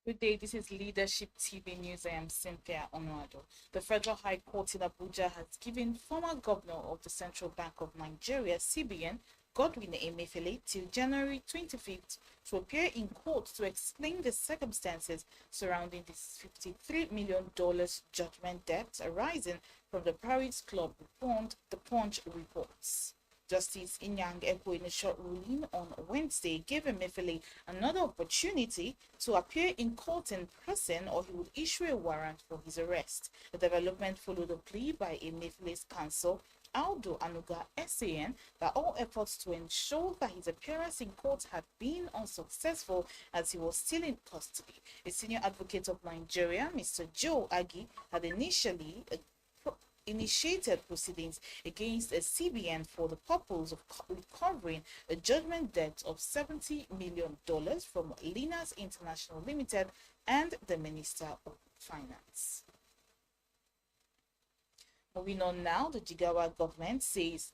Good day, this is Leadership TV News. I am Cynthia Onwado. The Federal High Court in Abuja has given former governor of the Central Bank of Nigeria, CBN, Godwin Emefiele, till January 25th to appear in court to explain the circumstances surrounding this $53 million judgment debt arising from the Paris Club reformed, the Punch reports. Justice Inyang Ekwe, in a short ruling on Wednesday, gave Emefiele another opportunity to appear in court in person or he would issue a warrant for his arrest. The development followed a plea by Emefiele's counsel, Aldo Anuga SAN, that all efforts to ensure that his appearance in court had been unsuccessful as he was still in custody. A senior advocate of Nigeria, Mr. Joe Agi, had initiated proceedings against a CBN for the purpose of recovering a judgment debt of $70 million from Linas International Limited and the Minister of Finance. Moving on now, the Jigawa government says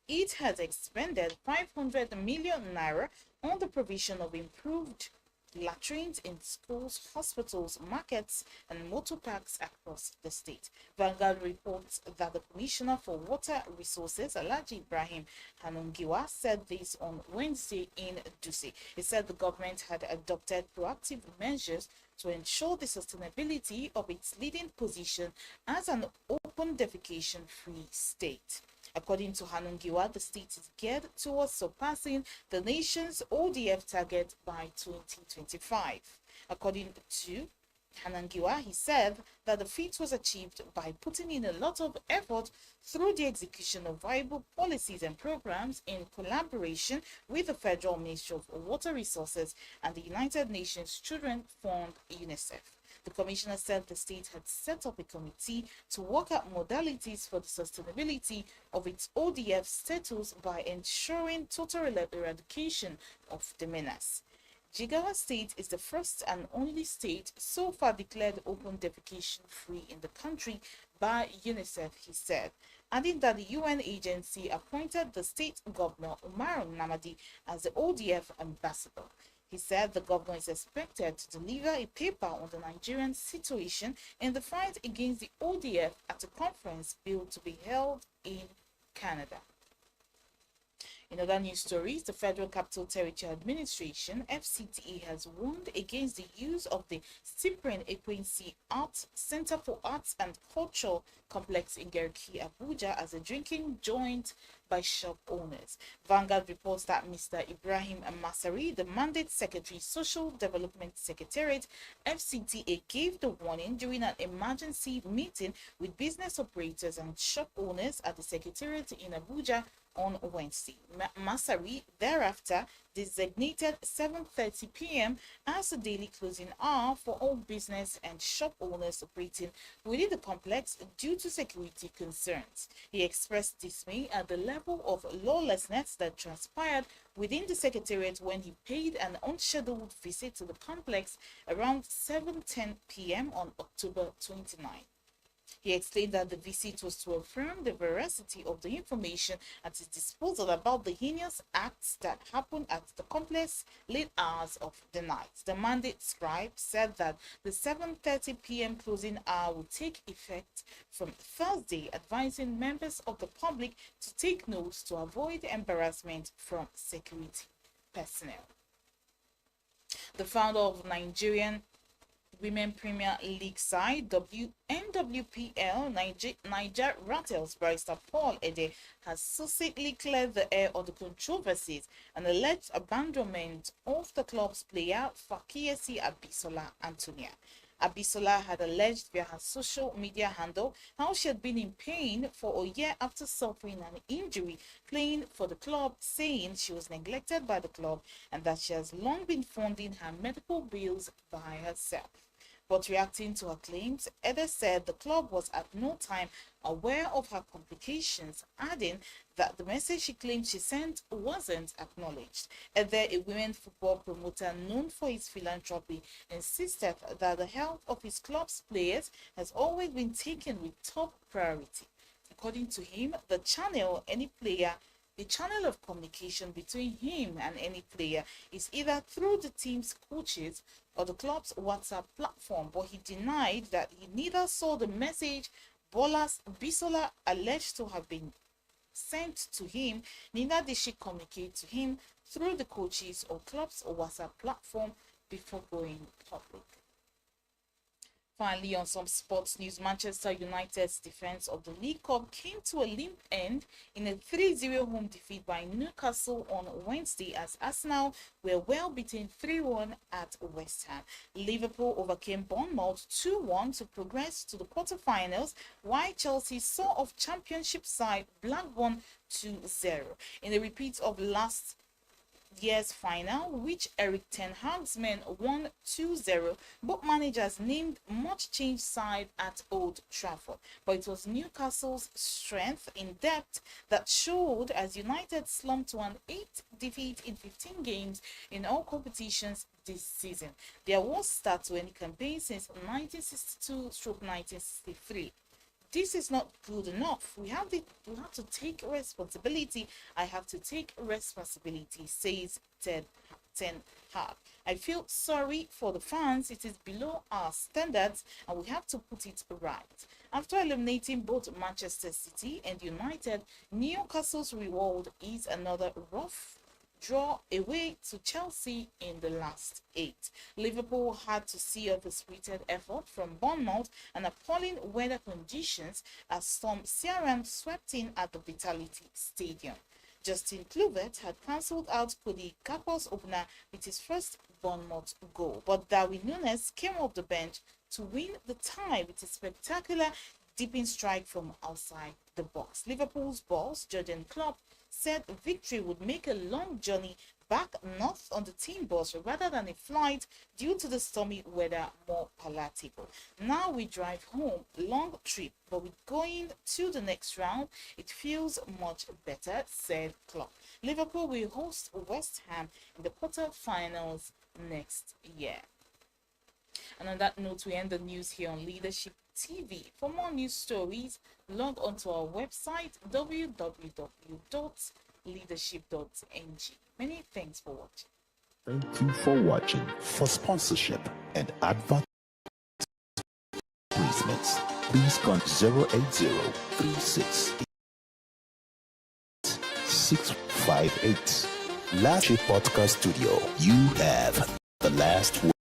it has expended 500 million naira on the provision of improved latrines in schools, hospitals, markets, and motor parks across the state. Vanguard reports that the Commissioner for Water Resources, Alhaji Ibrahim Hanungiwa, said this on Wednesday in Dutse. He said the government had adopted proactive measures to ensure the sustainability of its leading position as an open defecation-free state. According to Hanungiwa, the state is geared towards surpassing the nation's ODF target by 2025. According to Hanangiwa, he said that the feat was achieved by putting in a lot of effort through the execution of viable policies and programs in collaboration with the Federal Ministry of Water Resources and the United Nations Children Fund UNICEF. The commissioner said the state had set up a committee to work out modalities for the sustainability of its ODF status by ensuring total eradication of the menace. Jigawa State is the first and only state so far declared open defecation free in the country by UNICEF, he said, adding that the UN agency appointed the state governor Umar Namadi as the ODF ambassador. He said the governor is expected to deliver a paper on the Nigerian situation in the fight against the ODF at a conference billed to be held in Canada. In other news stories, the Federal Capital Territory Administration, FCTA, has warned against the use of the Cyprian Ekwensi Art Center for Arts and Culture complex in Garki, Abuja as a drinking joint by shop owners. Vanguard reports that Mr. Ibrahim Masari, the Mandate Secretary, Social Development Secretariat, FCTA, gave the warning during an emergency meeting with business operators and shop owners at the Secretariat in Abuja on Wednesday. Masari thereafter designated 7:30 p.m. as the daily closing hour for all business and shop owners operating within the complex due to security concerns. He expressed dismay at the level of lawlessness that transpired within the secretariat when he paid an unscheduled visit to the complex around 7:10 p.m. on October 29. He explained that the visit was to affirm the veracity of the information at his disposal about the heinous acts that happened at the complex late hours of the night. The mandate scribe said that the 7:30 p.m. closing hour would take effect from Thursday, advising members of the public to take notes to avoid embarrassment from security personnel. The founder of Nigerian Women Premier League side NWPL Niger Rattles, barrister Paul Ede, has succinctly cleared the air on the controversies and alleged abandonment of the club's player Fakiyesi Abisola Antonia. Abisola had alleged via her social media handle how she had been in pain for a year after suffering an injury playing for the club, saying she was neglected by the club and that she has long been funding her medical bills by herself. But reacting to her claims, Ede said the club was at no time aware of her complications, adding that the message she claimed she sent wasn't acknowledged. Ede, a women football promoter known for his philanthropy, insisted that the health of his club's players has always been taken with top priority. According to him, the channel any player The channel of communication between him and any player is either through the team's coaches or the club's WhatsApp platform, but he denied that he neither saw the message Bolas Bisola alleged to have been sent to him, neither did she communicate to him through the coaches or club's WhatsApp platform before going public. Finally, on some sports news, Manchester United's defense of the League Cup came to a limp end in a 3-0 home defeat by Newcastle on Wednesday as Arsenal were well beaten 3-1 at West Ham. Liverpool overcame Bournemouth 2-1 to progress to the quarterfinals, while Chelsea saw off Championship side Blackburn 2-0. In a repeat of last year's final, which Eric Ten Hag's men won 2-0, both managers named much changed side at Old Trafford. But it was Newcastle's strength in depth that showed as United slumped to an 8th defeat in 15 games in all competitions this season. Their worst start to any campaign since 1962-1963. This is not good enough. We have to take responsibility. I have to take responsibility, says Ten Hag. I feel sorry for the fans. It is below our standards and we have to put it right. After eliminating both Manchester City and United, Newcastle's reward is another rough draw away to Chelsea in the last 8. Liverpool had to see off a spirited effort from Bournemouth and appalling weather conditions as Storm Ciarán swept in at the Vitality Stadium. Justin Kluivert had cancelled out Cody Gakpo's opener with his first Bournemouth goal, but Darwin Núñez came off the bench to win the tie with a spectacular dipping strike from outside the box. Liverpool's boss, Jurgen Klopp, said victory would make a long journey back north on the team bus rather than a flight due to the stormy weather more palatable. Now we drive home, long trip, but with going to the next round, it feels much better, said Klopp. Liverpool will host West Ham in the quarter-finals next year. And on that note, we end the news here on Leadership TV. For more news stories, log on to our website www.leadership.ng. Many thanks for watching. Thank you for watching. For sponsorship and advertisements, please contact 080-36-658. Last Podcast Studio. You have the last word.